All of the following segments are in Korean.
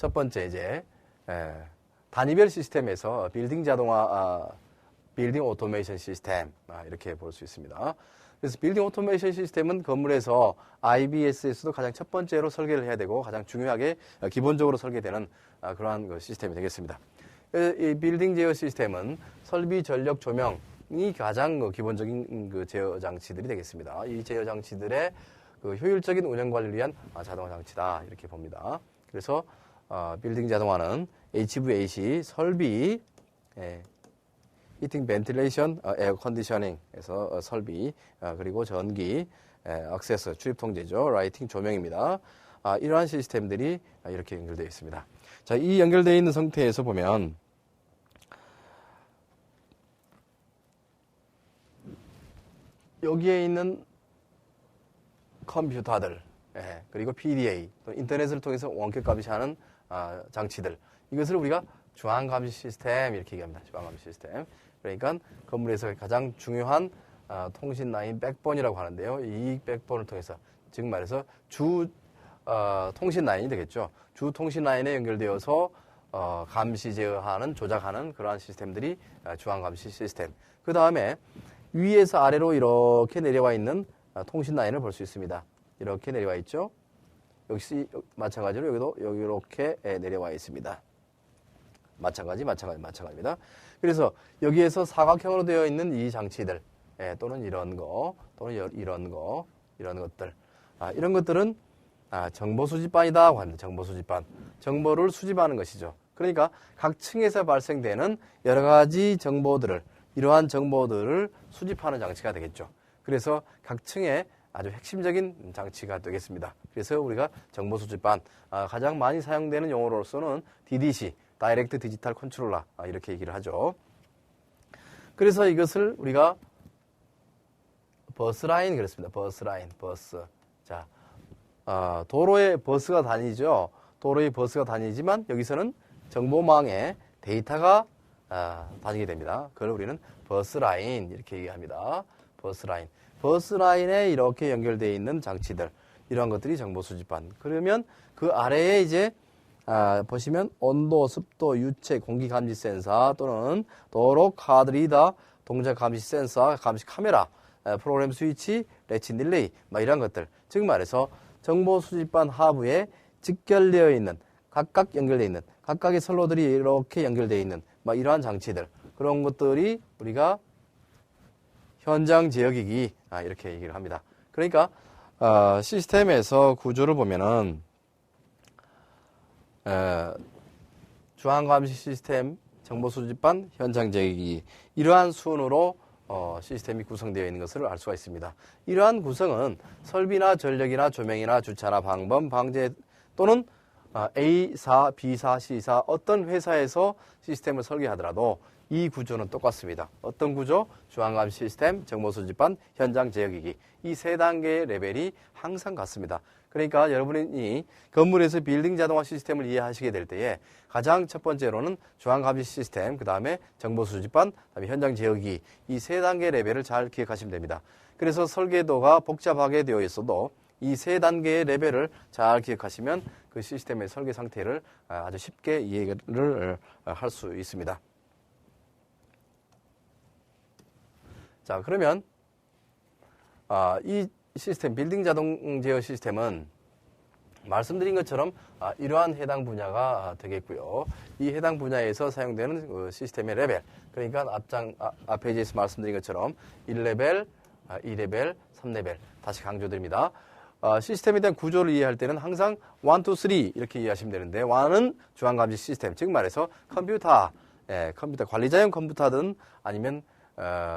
첫 번째 이제 단위별 시스템에서 빌딩 자동화, 빌딩 오토메이션 시스템 이렇게 볼 수 있습니다. 그래서 빌딩 오토메이션 시스템은 건물에서 IBS에서도 가장 첫 번째로 설계를 해야 되고 가장 중요하게 기본적으로 설계되는 그러한 그 시스템이 되겠습니다. 이 빌딩 제어 시스템은 설비, 전력, 조명이 가장 기본적인 그 제어 장치들이 되겠습니다. 이 제어 장치들의 그 효율적인 운영 관리를 위한 자동화 장치다 이렇게 봅니다. 그래서 빌딩 자동화는 HVAC, 설비, 히팅, 벤틸레이션, 에어 컨디셔닝에서 설비, 그리고 전기, 액세스, 출입 통제죠. 라이팅, 조명입니다. 이러한 시스템들이 이렇게 연결되어 있습니다. 자, 이 연결되어 있는 상태에서 보면 여기에 있는 컴퓨터들, 그리고 PDA, 또 인터넷을 통해서 원격 감시하는 장치들, 이것을 우리가 중앙 감시 시스템 이렇게 얘기합니다. 중앙 감시 시스템. 그러니까 건물에서 가장 중요한 통신 라인 백본이라고 하는데요. 이 백본을 통해서, 즉 말해서 주 통신 라인이 되겠죠. 주 통신 라인에 연결되어서 감시 제어하는, 조작하는 그러한 시스템들이 중앙 감시 시스템. 그 다음에 위에서 아래로 이렇게 내려와 있는 통신 라인을 볼 수 있습니다. 이렇게 내려와 있죠. 역시 마찬가지로 여기도 여기 이렇게 내려와 있습니다. 마찬가지입니다. 그래서 여기에서 사각형으로 되어 있는 이 장치들, 또는 이런 거, 또는 이런 것들, 이런 것들은 정보 수집반이라고 합니다. 정보 수집반. 정보를 수집하는 것이죠. 그러니까 각 층에서 발생되는 여러 가지 정보들을, 이러한 정보들을 수집하는 장치가 되겠죠. 그래서 각 층에 아주 핵심적인 장치가 되겠습니다. 그래서 우리가 정보 수집반, 가장 많이 사용되는 용어로서는 DDC, 다이렉트 디지털 컨트롤러, 이렇게 얘기를 하죠. 그래서 이것을 우리가 버스라인 그랬습니다. 버스라인, 버스. 자, 도로에 버스가 다니죠. 도로에 버스가 다니지만 여기서는 정보망에 데이터가 다니게 됩니다. 그걸 우리는 버스라인 이렇게 얘기합니다. 버스라인. 버스라인에 이렇게 연결되어 있는 장치들, 이러한 것들이 정보 수집반. 그러면 그 아래에 이제 보시면 온도, 습도, 유체, 공기 감지 센서, 또는 도로 카드 리더, 동작 감시 센서, 감시 카메라, 프로그램 스위치, 레치 릴레이, 이런 것들. 즉 말해서 정보 수집반 하부에 직결되어 있는, 각각 연결되어 있는, 각각의 선로들이 이렇게 연결되어 있는 이러한 장치들, 그런 것들이 우리가 현장 제어기기 이렇게 얘기를 합니다. 그러니까 시스템에서 구조를 보면은 중앙감시 시스템, 정보수집반, 현장 제어기기, 이러한 순으로 시스템이 구성되어 있는 것을 알 수가 있습니다. 이러한 구성은 설비나 전력이나 조명이나 주차나 방범, 방제 또는 A사, B사, C사 어떤 회사에서 시스템을 설계하더라도 이 구조는 똑같습니다. 어떤 구조? 중앙감시 시스템, 정보수집반, 현장 제어기기, 이 세 단계의 레벨이 항상 같습니다. 그러니까 여러분이 건물에서 빌딩 자동화 시스템을 이해하시게 될 때에 가장 첫 번째로는 중앙감시 시스템, 그 다음에 정보수집반, 그 다음에 현장 제어기기, 이 세 단계 레벨을 잘 기억하시면 됩니다. 그래서 설계도가 복잡하게 되어 있어도 이 세 단계의 레벨을 잘 기억하시면 그 시스템의 설계 상태를 아주 쉽게 이해를 할 수 있습니다. 자, 그러면 이 시스템, 빌딩 자동 제어 시스템은 말씀드린 것처럼 이러한 해당 분야가 되겠고요. 이 해당 분야에서 사용되는 그 시스템의 레벨, 그러니까 앞 페이지에서 말씀드린 것처럼 1레벨, 2레벨, 3레벨, 다시 강조드립니다. 시스템에 대한 구조를 이해할 때는 항상 1, 2, 3 이렇게 이해하시면 되는데, 1은 중앙감시 시스템, 즉 말해서 컴퓨터, 컴퓨터 관리자용 컴퓨터든 아니면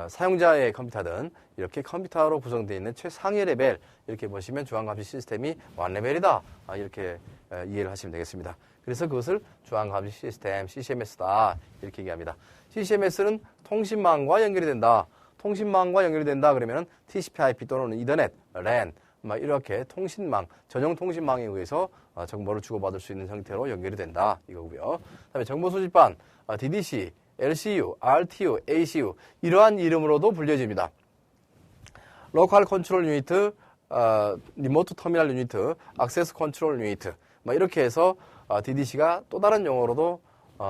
사용자의 컴퓨터든 이렇게 컴퓨터로 구성되어 있는 최상위 레벨, 이렇게 보시면 중앙감시 시스템이 1레벨이다 이렇게 이해를 하시면 되겠습니다. 그래서 그것을 중앙감시 시스템, CCMS다 이렇게 얘기합니다. CCMS는 통신망과 연결이 된다. 통신망과 연결이 된다 그러면 TCP/IP 또는 이더넷, LAN 이렇게 통신망, 전용 통신망에 의해서 정보를 주고받을 수 있는 형태로 연결이 된다 이거고요. 그다음에 정보수집반, DDC, LCU, RTU, ACU 이러한 이름으로도 불려집니다. 로컬 컨트롤 유니트, 리모트 터미널 유니트, 액세스 컨트롤 유니트 이렇게 해서 DDC가 또 다른 용어로도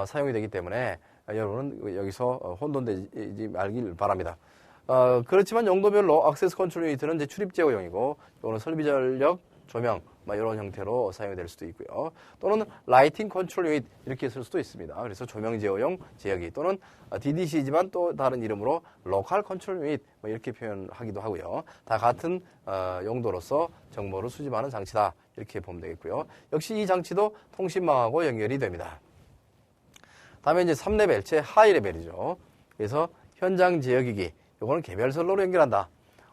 사용이 되기 때문에 여러분은 여기서 혼돈되지 말길 바랍니다. 그렇지만 용도별로 액세스 컨트롤 유니트는 이제 출입 제어용이고, 또는 설비 전력 조명 이런 형태로 사용이 될 수도 있고요. 또는 라이팅 컨트롤 유닛 이렇게 쓸 수도 있습니다. 그래서 조명 제어용 제어기, 또는 DDC지만 또 다른 이름으로 로컬 컨트롤 유닛 이렇게 표현하기도 하고요. 다 같은 용도로서 정보를 수집하는 장치다 이렇게 보면 되겠고요. 역시 이 장치도 통신망하고 연결이 됩니다. 다음에 이제 3레벨, 제 하이 레벨이죠. 그래서 현장 제어기기, 요거는 개별 선로로 연결한다.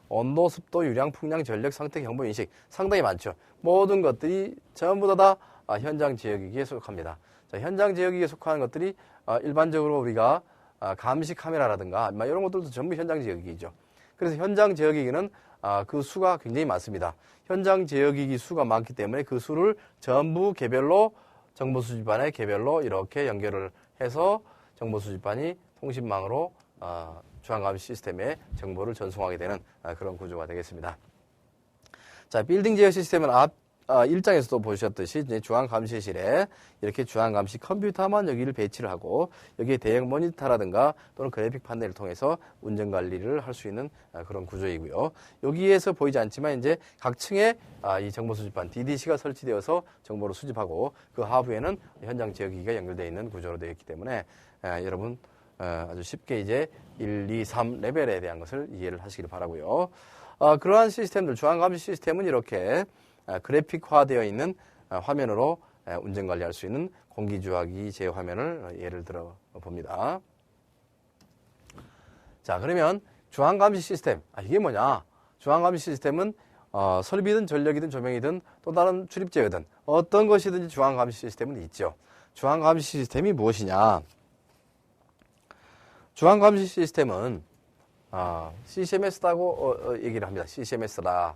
온도, 습도, 유량, 풍량, 전력, 상태, 경보, 인식 상당히 많죠. 모든 것들이 전부 다 현장 제어기기에 속합니다. 자, 현장 제어기기에 속하는 것들이 일반적으로 우리가 감시 카메라라든가 이런 것들도 전부 현장 제어기기죠. 그래서 현장 제어기기는 그 수가 굉장히 많습니다. 현장 제어기기 수가 많기 때문에 그 수를 전부 개별로 정보 수집반에 개별로 이렇게 연결을 해서 정보 수집반이 통신망으로 주안감시 시스템에 정보를 전송하게 되는 그런 구조가 되겠습니다. 자, 빌딩 제어 시스템은 앞 1장에서도 보셨듯이 이제 주안감시실에 이렇게 주안감시 컴퓨터만 여기를 배치를 하고, 여기에 대형 모니터라든가 또는 그래픽 판넬을 통해서 운전 관리를 할 수 있는 그런 구조이고요. 여기에서 보이지 않지만 이제 각 층에 이 정보 수집반 DDC가 설치되어서 정보를 수집하고, 그 하부에는 현장 제어기기가 연결되어 있는 구조로 되어 있기 때문에 여러분 아주 쉽게 이제 1, 2, 3 레벨에 대한 것을 이해를 하시길 바라고요. 그러한 시스템들, 주안감시 시스템은 이렇게 그래픽화되어 있는 화면으로 운전 관리할 수 있는 공기주화기 제어 화면을 예를 들어 봅니다. 자, 그러면 주안감시 시스템, 이게 뭐냐? 주안감시 시스템은 설비든 전력이든 조명이든 또 다른 출입 제어든 어떤 것이든지 주안감시 시스템은 있죠. 주안감시 시스템이 무엇이냐? 주안감시 시스템은 CCMS라고 얘기를 합니다. CCMS라.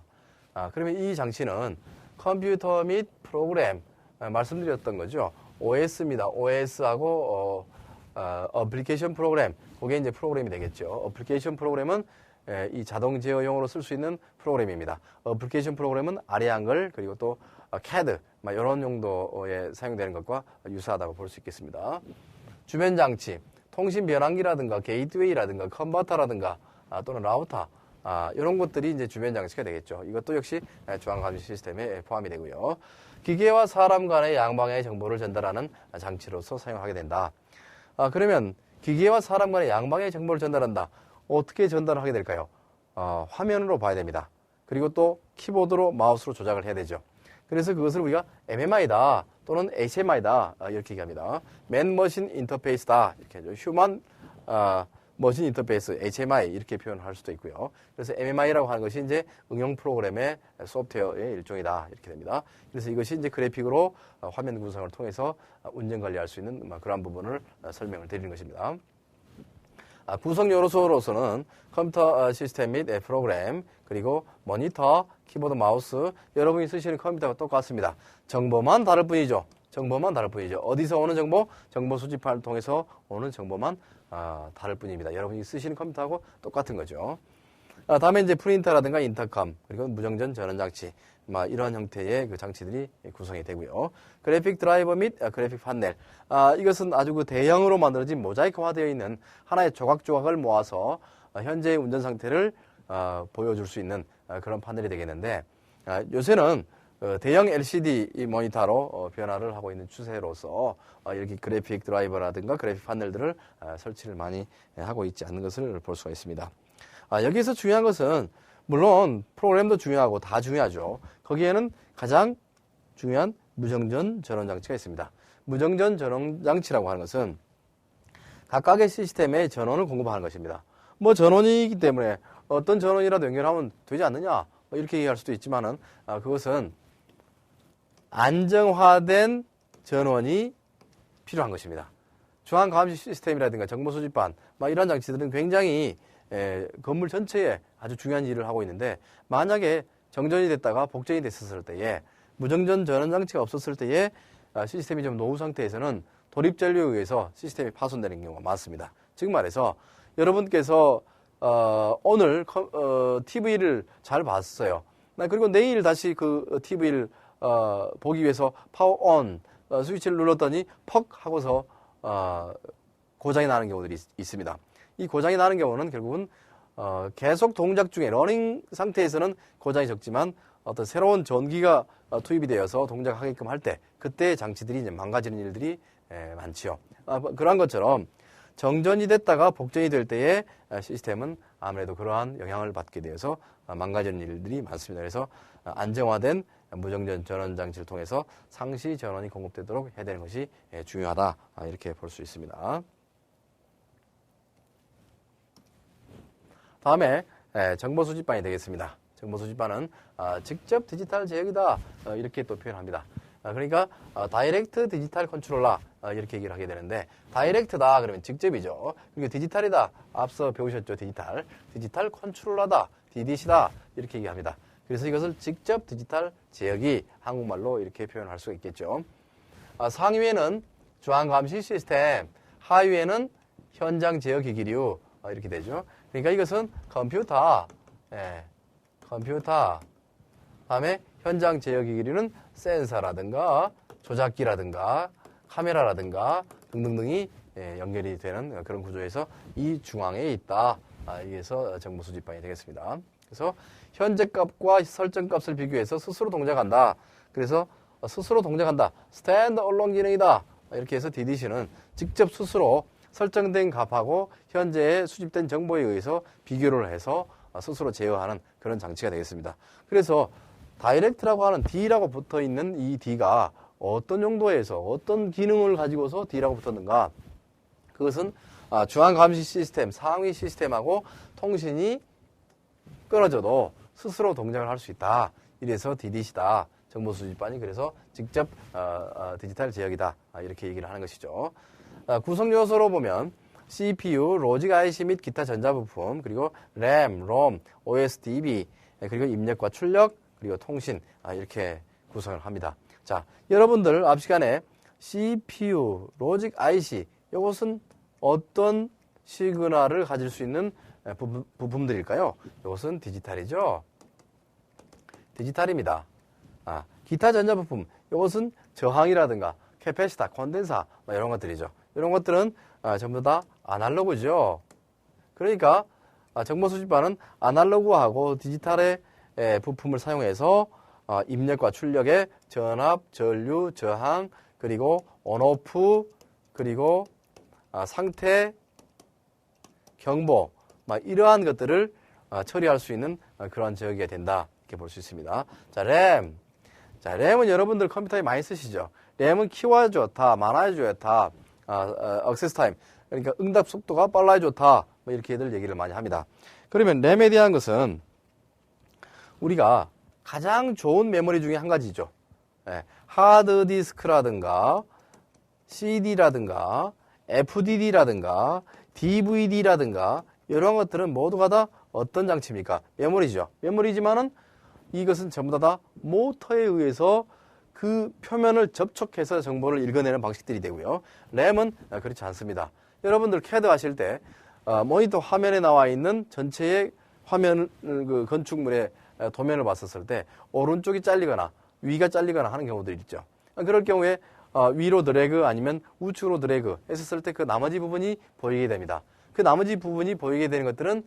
그러면 이 장치는 컴퓨터 및 프로그램, 말씀드렸던 거죠. OS입니다. OS하고 어플리케이션 프로그램, 그게 이제 프로그램이 되겠죠. 어플리케이션 프로그램은 이 자동 제어용으로 쓸 수 있는 프로그램입니다. 어플리케이션 프로그램은 아래 한글, 그리고 또 CAD 이런 용도에 사용되는 것과 유사하다고 볼 수 있겠습니다. 주변 장치, 통신 변환기라든가 게이트웨이라든가 컨버터라든가 또는 라우터, 이런 것들이 이제 주변 장치가 되겠죠. 이것도 역시 주안감시 시스템에 포함이 되고요. 기계와 사람 간의 양방향의 정보를 전달하는 장치로서 사용하게 된다. 그러면 기계와 사람 간의 양방향의 정보를 전달한다. 어떻게 전달하게 될까요? 화면으로 봐야 됩니다. 그리고 또 키보드로 마우스로 조작을 해야 되죠. 그래서 그것을 우리가 MMI다 또는 HMI다 이렇게 얘기합니다. 맨 머신 인터페이스다 이렇게 하죠. 휴먼 머신 인터페이스 HMI 이렇게 표현할 수도 있고요. 그래서 MMI라고 하는 것이 이제 응용 프로그램의 소프트웨어의 일종이다 이렇게 됩니다. 그래서 이것이 이제 그래픽으로 화면 구성을 통해서 운전 관리할 수 있는 그러한 부분을 설명을 드리는 것입니다. 구성 요소로서는 컴퓨터 시스템 및 프로그램, 그리고 모니터, 키보드, 마우스, 여러분이 쓰시는 컴퓨터가 똑같습니다. 정보만 다를 뿐이죠. 정보만 다를 뿐이죠. 어디서 오는 정보? 정보 수집판을 통해서 오는 정보만 다를 뿐입니다. 여러분이 쓰시는 컴퓨터하고 똑같은 거죠. 다음에 이제 프린터라든가 인터컴, 그리고 무정전 전원 장치, 이러한 형태의 그 장치들이 구성이 되고요. 그래픽 드라이버 및 그래픽 판넬, 이것은 아주 그 대형으로 만들어진 모자이크화되어 있는 하나의 조각조각을 모아서 현재의 운전 상태를 보여줄 수 있는 그런 판넬이 되겠는데, 요새는 대형 LCD 모니터로 변화를 하고 있는 추세로서 이렇게 그래픽 드라이버라든가 그래픽 판넬들을 설치를 많이 하고 있지 않는 것을 볼 수가 있습니다. 여기서 중요한 것은 물론 프로그램도 중요하고 다 중요하죠. 거기에는 가장 중요한 무정전 전원 장치가 있습니다. 무정전 전원 장치라고 하는 것은 각각의 시스템에 전원을 공급하는 것입니다. 전원이기 때문에 어떤 전원이라도 연결하면 되지 않느냐 이렇게 얘기할 수도 있지만은 그것은 안정화된 전원이 필요한 것입니다. 주안 감시 시스템이라든가 정보 수집반 이런 장치들은 굉장히 건물 전체에 아주 중요한 일을 하고 있는데, 만약에 정전이 됐다가 복전이 됐었을 때에 무정전 전원 장치가 없었을 때에 시스템이 좀 노후 상태에서는 돌입 전류에 의해서 시스템이 파손되는 경우가 많습니다. 즉 말해서 여러분께서 오늘 TV를 잘 봤어요. 그리고 내일 다시 그 TV를 보기 위해서 파워 온 스위치를 눌렀더니 퍽 하고서 고장이 나는 경우들이 있습니다. 이 고장이 나는 경우는 결국은 계속 동작 중에 러닝 상태에서는 고장이 적지만 어떤 새로운 전기가 투입이 되어서 동작하게끔 할 때 그때 장치들이 이제 망가지는 일들이 많지요. 그러한 것처럼 정전이 됐다가 복전이 될 때에 시스템은 아무래도 그러한 영향을 받게 되어서 망가지는 일들이 많습니다. 그래서 안정화된 무정전 전원 장치를 통해서 상시 전원이 공급되도록 해야 되는 것이 중요하다, 이렇게 볼 수 있습니다. 다음에 정보 수집반이 되겠습니다. 정보 수집반은 직접 디지털 제어기다, 이렇게 또 표현합니다. 그러니까 다이렉트 디지털 컨트롤러, 이렇게 얘기를 하게 되는데, 다이렉트다 그러면 직접이죠. 그리고 디지털이다, 앞서 배우셨죠. 디지털 컨트롤러다, DDC다, 이렇게 얘기합니다. 그래서 이것을 직접 디지털 제어기, 한국말로 이렇게 표현할 수가 있겠죠. 상위에는 주안 감시 시스템, 하위에는 현장 제어 기기류, 이렇게 되죠. 그러니까 이것은 컴퓨터, 컴퓨터, 다음에 현장 제어 기기류는 센서라든가 조작기라든가 카메라라든가 등등등이 연결이 되는 그런 구조에서 이 중앙에 있다. 이게서 정보 수집반이 되겠습니다. 그래서 현재 값과 설정 값을 비교해서 스스로 동작한다. 그래서 스스로 동작한다. 스탠드 얼론 기능이다. 이렇게 해서 DDC는 직접 스스로 설정된 값하고 현재에 수집된 정보에 의해서 비교를 해서 스스로 제어하는 그런 장치가 되겠습니다. 그래서 다이렉트라고 하는 D라고 붙어 있는 이 D가 어떤 용도에서 어떤 기능을 가지고서 D라고 붙었는가? 그것은 중앙 감시 시스템, 상위 시스템하고 통신이 끊어져도 스스로 동작을 할 수 있다. 이래서 DDC다. 정보 수집반이 그래서 직접 디지털 제어기다. 이렇게 얘기를 하는 것이죠. 구성 요소로 보면 CPU, 로직 IC 및 기타 전자부품, 그리고 RAM, ROM, OSDB, 그리고 입력과 출력, 그리고 통신, 이렇게 구성을 합니다. 자, 여러분들 앞 시간에 CPU, 로직 IC, 이것은 어떤 시그널을 가질 수 있는 부품들일까요? 이것은 디지털이죠. 디지털입니다. 기타 전자부품, 이것은 저항이라든가 캐패시터, 콘덴사, 이런 것들이죠. 이런 것들은 전부 다 아날로그죠. 그러니까 정보 수집반은 아날로그하고 디지털의 부품을 사용해서 입력과 출력의 전압, 전류, 저항, 그리고 온오프, 그리고 상태, 경보, 이러한 것들을 처리할 수 있는 그러한 제어기가 된다. 이렇게 볼 수 있습니다. 자, 램. 자, 램은 여러분들 컴퓨터에 많이 쓰시죠. 램은 키워야 좋다, 많아야 좋다, 액세스 타임, 그러니까 응답 속도가 빨라야 좋다, 이렇게들 얘기를 많이 합니다. 그러면 램에 대한 것은 우리가 가장 좋은 메모리 중에 한 가지죠. 하드디스크라든가 CD라든가 FDD라든가 DVD라든가 이런 것들은 모두가 다 어떤 장치입니까? 메모리죠. 메모리지만은 이것은 전부 다 모터에 의해서 그 표면을 접촉해서 정보를 읽어내는 방식들이 되고요. 램은 그렇지 않습니다. 여러분들 CAD 하실 때 모니터 화면에 나와 있는 전체의 화면 그 건축물의 도면을 봤었을 때 오른쪽이 잘리거나 위가 잘리거나 하는 경우들이 있죠. 그럴 경우에 위로 드래그 아니면 우측으로 드래그 했었을 때 그 나머지 부분이 보이게 됩니다. 그 나머지 부분이 보이게 되는 것들은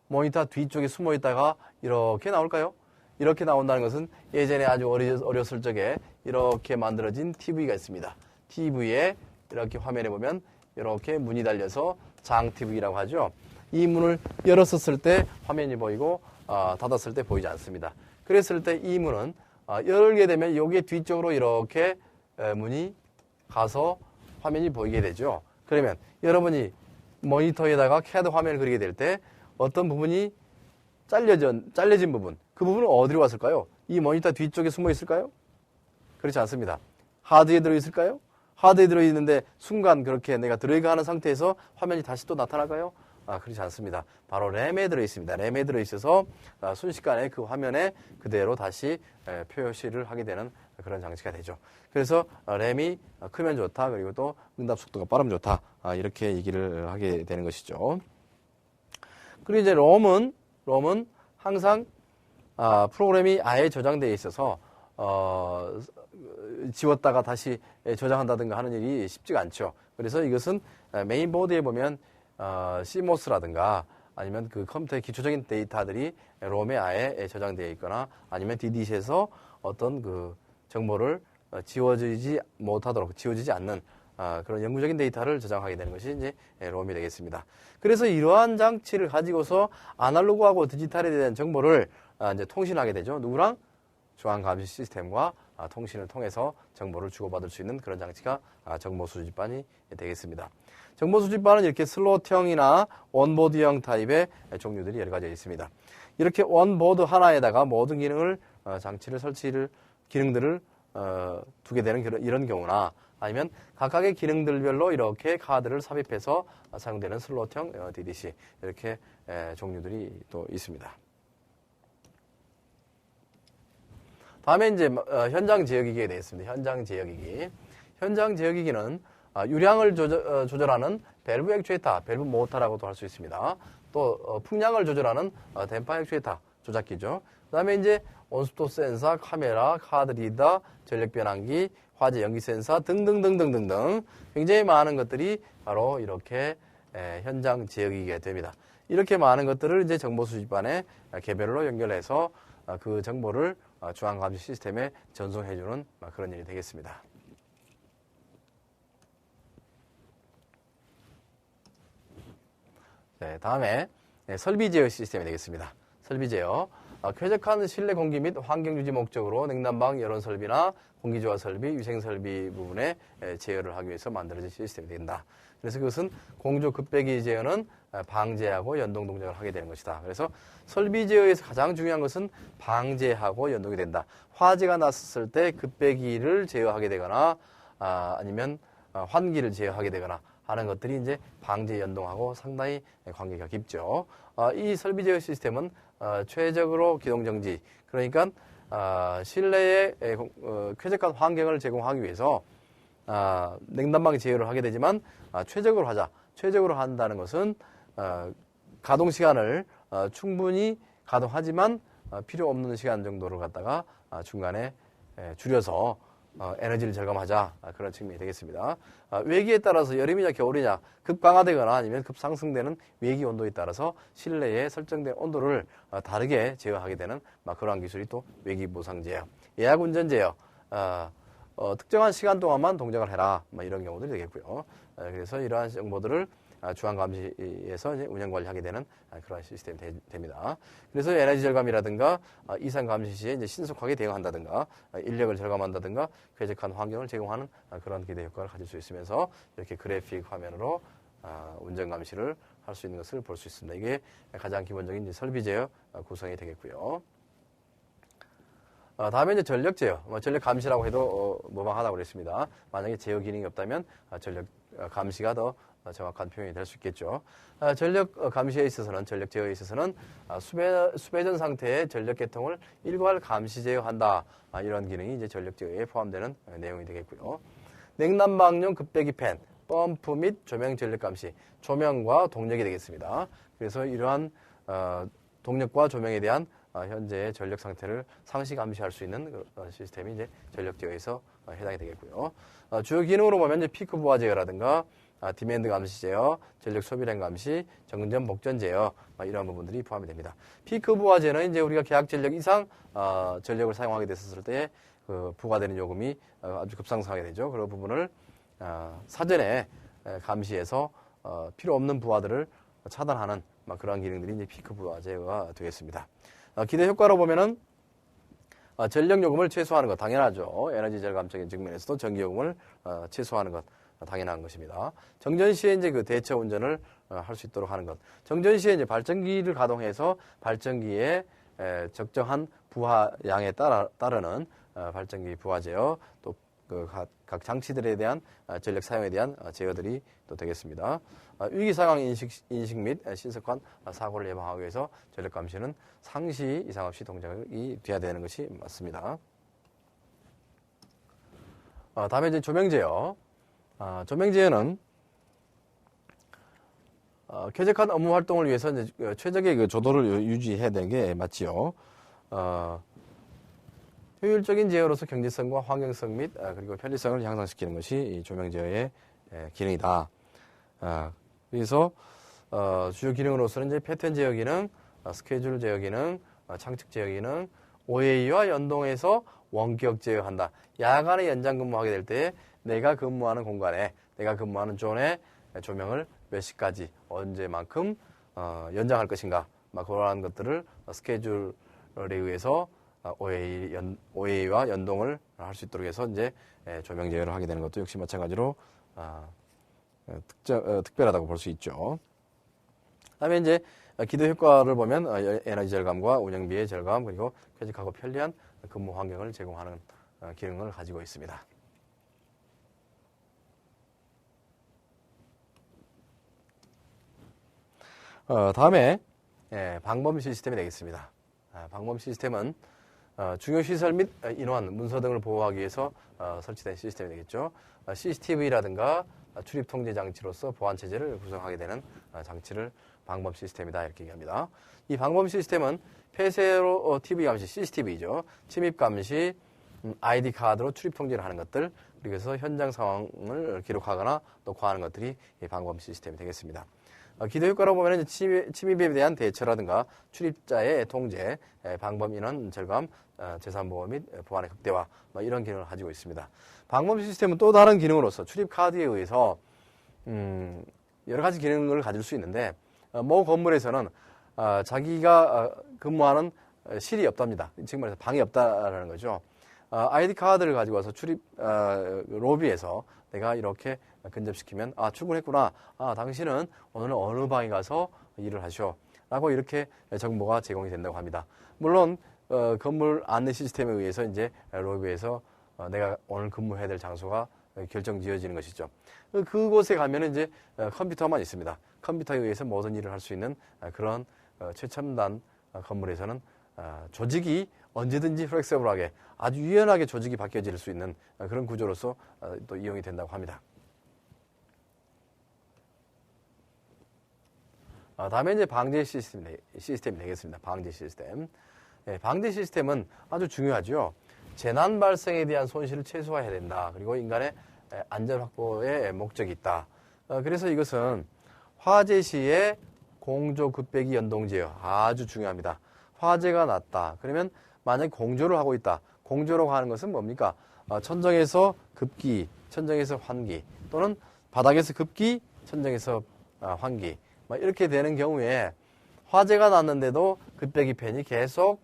모니터 뒤쪽에 숨어 있다가 이렇게 나올까요? 이렇게 나온다는 것은 예전에 아주 어렸을 적에 이렇게 만들어진 TV가 있습니다. TV에 이렇게 화면에 보면 이렇게 문이 달려서 장 TV라고 하죠. 이 문을 열었을 때 화면이 보이고 닫았을 때 보이지 않습니다. 그랬을 때 이 문은 열게 되면 여기에 뒤쪽으로 이렇게 문이 가서 화면이 보이게 되죠. 그러면 여러분이 모니터에다가 CAD 화면을 그리게 될 때 어떤 부분이 잘려진 부분, 그 부분은 어디로 갔을까요? 이 모니터 뒤쪽에 숨어 있을까요? 그렇지 않습니다. 하드에 들어있을까요? 하드에 들어있는데 순간 그렇게 내가 드래그하는 상태에서 화면이 다시 또 나타날까요? 그렇지 않습니다. 바로 램에 들어있습니다. 램에 들어있어서 순식간에 그 화면에 그대로 다시 표시를 하게 되는 그런 장치가 되죠. 그래서 램이 크면 좋다. 그리고 또 응답 속도가 빠르면 좋다. 이렇게 얘기를 하게 되는 것이죠. 그리고 이제 롬은 항상 프로그램이 아예 저장되어 있어서 지웠다가 다시 저장한다든가 하는 일이 쉽지가 않죠. 그래서 이것은 메인보드에 보면 CMOS라든가 아니면 그 컴퓨터의 기초적인 데이터들이 롬에 아예 저장되어 있거나 아니면 DDC에서 어떤 그 정보를 지워지지 못하도록, 지워지지 않는 그런 영구적인 데이터를 저장하게 되는 것이 이제 롬이 되겠습니다. 그래서 이러한 장치를 가지고서 아날로그하고 디지털에 대한 정보를 이제 통신하게 되죠. 누구랑? 중앙감시 시스템과 통신을 통해서 정보를 주고받을 수 있는 그런 장치가 정보 수집반이 되겠습니다. 정보 수집반은 이렇게 슬롯형이나 원보드형 타입의 종류들이 여러 가지 있습니다. 이렇게 원보드 하나에다가 모든 장치를 기능들을 두게 되는 이런 경우나 아니면 각각의 기능들별로 이렇게 카드를 삽입해서 사용되는 슬롯형 DDC 이렇게 종류들이 또 있습니다. 다음에 이제 현장 제어기기에 대했습니다. 현장 제어기기. 현장 제어기기는 유량을 조절하는 밸브 액추에이터, 밸브 모터라고도 할 수 있습니다. 또 풍량을 조절하는 댐퍼 액추에이터 조작기죠. 그다음에 이제 온습도 센서, 카메라, 카드 리더, 전력 변환기, 화재 연기 센서 등등등등등등 굉장히 많은 것들이 바로 이렇게 현장 제어기기가 됩니다. 이렇게 많은 것들을 이제 정보 수집반에 개별로 연결해서 그 정보를 중앙감시 시스템에 전송해주는 그런 일이 되겠습니다. 네, 다음에 설비 제어 시스템이 되겠습니다. 설비 제어. 쾌적한 실내 공기 및 환경 유지 목적으로 냉난방 열원 설비나 공기조화 설비, 위생 설비 부분에 제어를 하기 위해서 만들어진 시스템이 된다. 그래서 그것은 공조 급배기 제어는 방제하고 연동 동작을 하게 되는 것이다. 그래서 설비 제어에서 가장 중요한 것은 방제하고 연동이 된다. 화재가 났을 때 급배기를 제어하게 되거나 아니면 환기를 제어하게 되거나 하는 것들이 이제 방제 연동하고 상당히 관계가 깊죠. 이 설비 제어 시스템은 최적으로 기동 정지, 그러니까 실내에 쾌적한 환경을 제공하기 위해서 냉난방 제어를 하게 되지만 최적으로 하자. 최적으로 한다는 것은 가동 시간을 충분히 가동하지만 필요 없는 시간 정도를 갖다가 중간에 줄여서 에너지를 절감하자, 그런 측면이 되겠습니다. 외기에 따라서 여름이냐 겨울이냐 급강하되거나 아니면 급상승되는 외기 온도에 따라서 실내에 설정된 온도를 다르게 제어하게 되는 그러한 기술이 또 외기 보상 제어, 예약 운전 제어, 특정한 시간 동안만 동작을 해라, 이런 경우들이 되겠고요. 그래서 이러한 정보들을 중앙감시에서 이제 운영관리하게 되는 그런 시스템이 됩니다. 그래서 에너지 절감이라든가 이상 감시 시에 이제 신속하게 대응한다든가 인력을 절감한다든가 쾌적한 환경을 제공하는 그런 기대 효과를 가질 수 있으면서 이렇게 그래픽 화면으로 운전 감시를 할 수 있는 것을 볼 수 있습니다. 이게 가장 기본적인 이제 설비 제어 구성이 되겠고요. 다음에 이제 전력 제어, 전력 감시라고 해도 무방하다고 그랬습니다. 만약에 제어 기능이 없다면 전력 감시가 더 정확한 표현이 될 수 있겠죠. 전력 감시에 있어서는, 전력 제어에 있어서는 수배전 상태의 전력 계통을 일괄 감시 제어한다. 이런 기능이 이제 전력 제어에 포함되는 내용이 되겠고요. 냉난방용 급배기 팬, 펌프 및 조명 전력 감시, 조명과 동력이 되겠습니다. 그래서 이러한 동력과 조명에 대한 현재의 전력 상태를 상시 감시할 수 있는 시스템이 이제 전력 제어에서 해당이 되겠고요. 주요 기능으로 보면 이제 피크 부하 제어라든가 디맨드 감시 제어, 전력 소비량 감시, 정전 복전 제어, 이런 부분들이 포함이 됩니다. 피크 부하제는 이제 우리가 계약 전력 이상 전력을 사용하게 됐을 때 그 부과되는 요금이 아주 급상승하게 되죠. 그런 부분을 사전에 감시해서 필요 없는 부하들을 차단하는 그런 기능들이 이제 피크 부하제가 되겠습니다. 기대 효과로 보면은 전력 요금을 최소화하는 것 당연하죠. 에너지 절감적인 측면에서도 전기 요금을 최소화하는 것 당연한 것입니다. 정전 시에 이제 그 대처 운전을 할 수 있도록 하는 것. 정전 시에 이제 발전기를 가동해서 발전기에 적정한 부하 양에 따르는 발전기 부하 제어, 또 그 각 장치들에 대한 전력 사용에 대한 제어들이 또 되겠습니다. 위기 상황 인식 및 신속한 사고를 예방하기 위해서 전력 감시는 상시 이상 없이 동작이 돼야 되는 것이 맞습니다. 다음에 이제 조명 제어. 조명 제어는 쾌적한 업무 활동을 위해서 이제 최적의 그 조도를 유지해야 되는 게 맞지요. 효율적인 제어로서 경제성과 환경성 및 그리고 편리성을 향상시키는 것이 이 조명 제어의 기능이다. 그래서 주요 기능으로서는 이제 패턴 제어 기능, 스케줄 제어 기능, 창측 제어 기능, OA와 연동해서 원격 제어한다. 야간에 연장 근무하게 될 때 내가 근무하는 공간에, 내가 근무하는 존에 조명을 몇 시까지, 언제만큼 연장할 것인가, 막 그러한 것들을 스케줄에 의해서 OA와 연동을 할 수 있도록 해서 이제 조명 제어를 하게 되는 것도 역시 마찬가지로 특별하다고 볼 수 있죠. 그다음에 이제 기도 효과를 보면 에너지 절감과 운영비의 절감, 그리고 쾌적하고 편리한 근무 환경을 제공하는 기능을 가지고 있습니다. 다음에 방범 시스템이 되겠습니다. 방범 시스템은 중요 시설 및 인원, 문서 등을 보호하기 위해서 설치된 시스템이 되겠죠. CCTV라든가 출입 통제 장치로서 보안 체제를 구성하게 되는 장치를 방범 시스템이다 이렇게 얘기합니다. 이 방범 시스템은 폐쇄로 TV 감시, CCTV죠. 침입 감시, ID 카드로 출입 통제를 하는 것들, 그래서 현장 상황을 기록하거나 녹화하는 것들이 이 방범 시스템이 되겠습니다. 기도 효과로 보면 침입에 대한 대처라든가 출입자의 통제, 방범 인원 절감, 재산 보호 및 보안의 극대화, 이런 기능을 가지고 있습니다. 방범 시스템은 또 다른 기능으로서 출입 카드에 의해서 여러 가지 기능을 가질 수 있는데, 모 건물에서는 자기가 근무하는 실이 없답니다. 지금 말해서 방이 없다라는 거죠. ID 카드를 가지고 와서 출입 로비에서 내가 이렇게 근접시키면 출근했구나. 당신은 오늘은 어느 방에 가서 일을 하셔. 라고 이렇게 정보가 제공이 된다고 합니다. 물론 건물 안내 시스템에 의해서 이제 로비에서 내가 오늘 근무해야 될 장소가 결정지어지는 것이죠. 그곳에 가면 이제 컴퓨터만 있습니다. 컴퓨터에 의해서 모든 일을 할 수 있는 그런 최첨단 건물에서는 조직이 언제든지 플렉서블하게 아주 유연하게 조직이 바뀌어질 수 있는 그런 구조로서 또 이용이 된다고 합니다. 다음에 이제 방제 시스템이 되겠습니다. 방제 시스템. 방제 시스템은 아주 중요하죠. 재난 발생에 대한 손실을 최소화해야 된다. 그리고 인간의 안전 확보에 목적이 있다. 그래서 이것은 화재 시에 공조 급배기 연동 제어 아주 중요합니다. 화재가 났다. 그러면 만약에 공조를 하고 있다. 공조라고 하는 것은 뭡니까? 천정에서 급기, 천정에서 환기, 또는 바닥에서 급기, 천정에서 환기. 이렇게 되는 경우에 화재가 났는데도 급배기 팬이 계속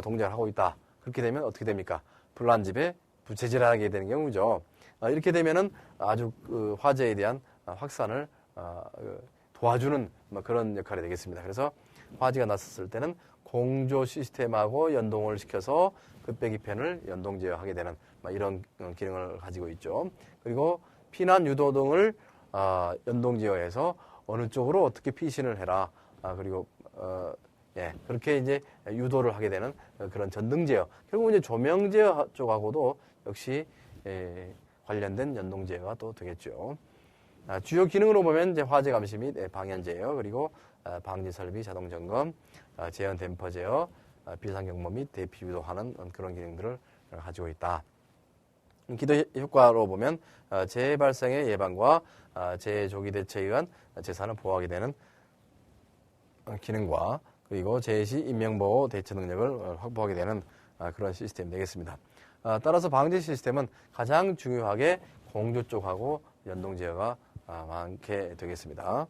동작을 하고 있다. 그렇게 되면 어떻게 됩니까? 불난집에 부채질하게 되는 경우죠. 이렇게 되면은 아주 화재에 대한 확산을 도와주는 그런 역할이 되겠습니다. 그래서 화재가 났었을 때는 공조 시스템하고 연동을 시켜서 급배기 팬을 연동 제어하게 되는 이런 기능을 가지고 있죠. 그리고 피난 유도 등을 연동 제어해서 어느 쪽으로 어떻게 피신을 해라. 그리고 그렇게 이제 유도를 하게 되는 그런 전등 제어. 결국 이제 조명 제어 쪽하고도 역시 관련된 연동 제어가 또 되겠죠. 주요 기능으로 보면 이제 화재 감시 및 방연 제어, 그리고 방지 설비 자동 점검, 재현 댐퍼 제어, 비상 경보 및 대피 유도하는 그런 기능들을 가지고 있다. 기도 효과로 보면 재해 발생의 예방과 재해 조기 대처에 의한 재산을 보호하게 되는 기능과, 그리고 재해 시 인명보호 대처 능력을 확보하게 되는 그런 시스템이 되겠습니다. 따라서 방제 시스템은 가장 중요하게 공조 쪽하고 연동 제어가 많게 되겠습니다.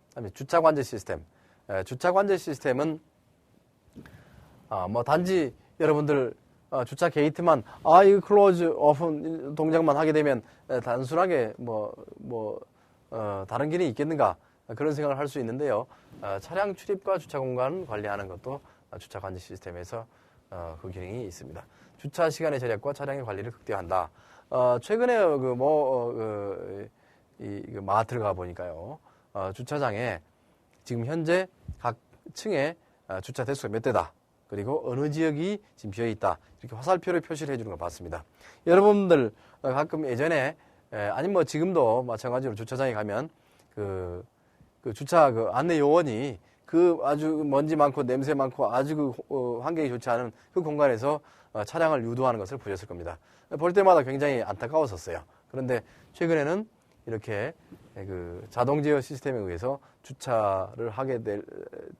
그다음에 주차 관제 시스템. 주차 관제 시스템은 단지 여러분들 주차 게이트만 이거 클로즈 오픈 동작만 하게 되면 단순하게 다른 길이 있겠는가 그런 생각을 할 수 있는데요. 차량 출입과 주차 공간 관리하는 것도 주차 관제 시스템에서 그 기능이 있습니다. 주차 시간의 절약과 차량의 관리를 극대화한다. 최근에 마트를 가 보니까요. 주차장에 지금 현재 각 층에 주차 대수가 몇 대다. 그리고 어느 지역이 지금 비어 있다. 이렇게 화살표를 표시를 해주는 걸 봤습니다. 여러분들 가끔 예전에 아니면 지금도 마찬가지로 주차장에 가면 그 주차 안내 요원이 그 그 아주 먼지 많고 냄새 많고 아주 환경이 좋지 않은 그 공간에서 차량을 유도하는 것을 보셨을 겁니다. 볼 때마다 굉장히 안타까웠었어요. 그런데 최근에는 이렇게 그 자동 제어 시스템에 의해서 주차를 하게 될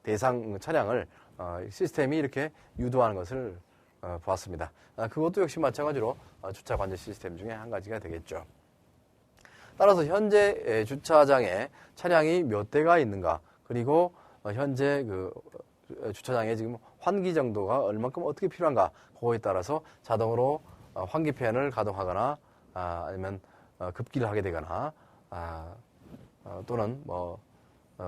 대상 차량을 시스템이 이렇게 유도하는 것을 보았습니다. 그것도 역시 마찬가지로 주차 관제 시스템 중에 한 가지가 되겠죠. 따라서 현재 주차장에 차량이 몇 대가 있는가, 그리고 현재 그 주차장에 지금 환기 정도가 얼만큼 어떻게 필요한가, 그거에 따라서 자동으로 환기팬을 가동하거나 아니면 급기를 하게 되거나 또는 뭐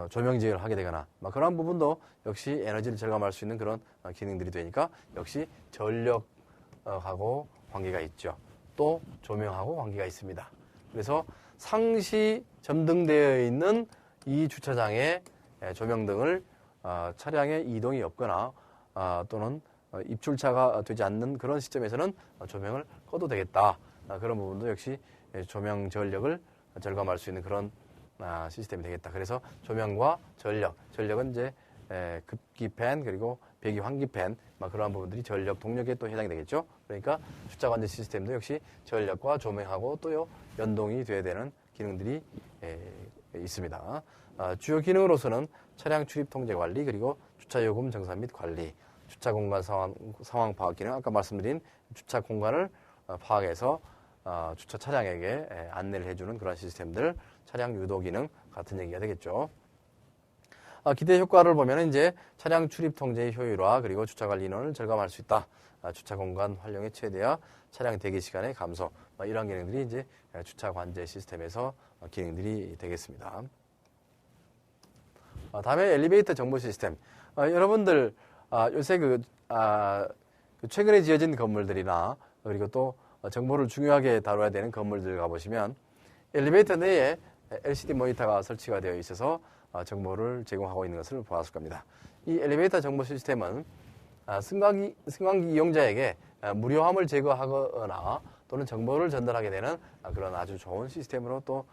조명 제어를 하게 되거나 그런 부분도 역시 에너지를 절감할 수 있는 그런 기능들이 되니까 역시 전력하고 관계가 있죠. 또 조명하고 관계가 있습니다. 그래서 상시 점등되어 있는 이 주차장의 조명등을 차량의 이동이 없거나 또는 입출차가 되지 않는 그런 시점에서는 조명을 꺼도 되겠다. 그런 부분도 역시 조명 전력을 절감할 수 있는 그런 시스템이 되겠다. 그래서 조명과 전력은 이제 급기팬 그리고 배기 환기팬 그러한 부분들이 전력 동력에 또 해당이 되겠죠. 그러니까 주차 관제 시스템도 역시 전력과 조명하고 또 연동이 돼야 되는 기능들이 있습니다. 주요 기능으로서는 차량 출입 통제 관리, 그리고 주차 요금 정산 및 관리, 주차 공간 상황 파악 기능, 아까 말씀드린 주차 공간을 파악해서 주차 차량에게 안내를 해주는 그런 시스템들, 차량 유도 기능 같은 얘기가 되겠죠. 기대 효과를 보면 이제 차량 출입 통제의 효율화, 그리고 주차 관리 인원을 절감할 수 있다. 주차 공간 활용의 최대화, 차량 대기 시간의 감소, 이런 기능들이 이제 주차 관제 시스템에서 기능들이 되겠습니다. 다음에 엘리베이터 정보 시스템. 여러분들 요새 최근에 지어진 건물들이나 그리고 또 정보를 중요하게 다뤄야 되는 건물들 가보시면 엘리베이터 내에 LCD 모니터가 설치가 되어 있어서 정보를 제공하고 있는 것을 보았을 겁니다. 이 엘리베이터 정보 시스템은 승강기 이용자에게 무료함을 제거하거나 또는 정보를 전달하게 되는 그런 아주 좋은 시스템으로 또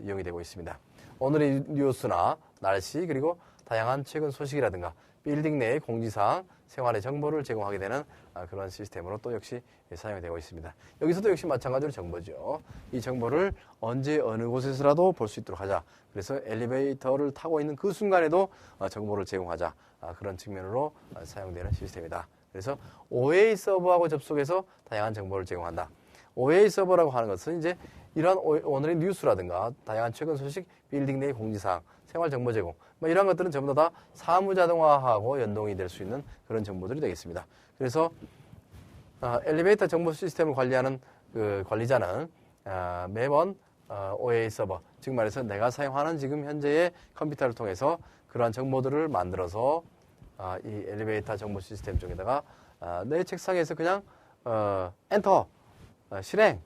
이용이 되고 있습니다. 오늘의 뉴스나 날씨, 그리고 다양한 최근 소식이라든가 빌딩 내의 공지사항, 생활의 정보를 제공하게 되는 그런 시스템으로 또 역시 사용이 되고 있습니다. 여기서도 역시 마찬가지로 정보죠. 이 정보를 언제 어느 곳에서라도 볼 수 있도록 하자. 그래서 엘리베이터를 타고 있는 그 순간에도 정보를 제공하자. 그런 측면으로 사용되는 시스템이다. 그래서 OA 서버하고 접속해서 다양한 정보를 제공한다. OA 서버라고 하는 것은 이제 이러한 오늘의 뉴스라든가 다양한 최근 소식, 빌딩 내의 공지사항, 생활 정보 제공, 이런 것들은 전부 다 사무 자동화하고 연동이 될 수 있는 그런 정보들이 되겠습니다. 그래서 엘리베이터 정보 시스템을 관리하는 그 관리자는 매번 OA 서버, 즉 말해서 내가 사용하는 지금 현재의 컴퓨터를 통해서 그러한 정보들을 만들어서 이 엘리베이터 정보 시스템 쪽에다가 내 책상에서 그냥 엔터, 실행,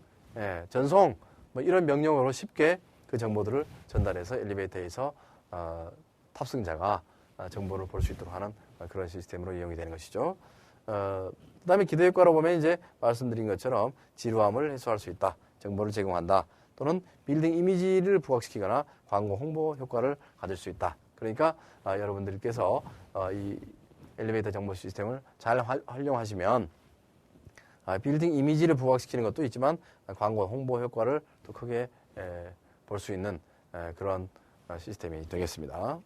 전송 이런 명령어로 쉽게 그 정보들을 전달해서 엘리베이터에서 탑승자가 정보를 볼 수 있도록 하는 그런 시스템으로 이용이 되는 것이죠. 그 다음에 기대 효과로 보면 이제 말씀드린 것처럼 지루함을 해소할 수 있다. 정보를 제공한다. 또는 빌딩 이미지를 부각시키거나 광고 홍보 효과를 가질 수 있다. 그러니까 여러분들께서 이 엘리베이터 정보 시스템을 잘 활용하시면 빌딩 이미지를 부각시키는 것도 있지만 광고 홍보 효과를 더 크게 볼 수 있는 그런 시스템이 되겠습니다.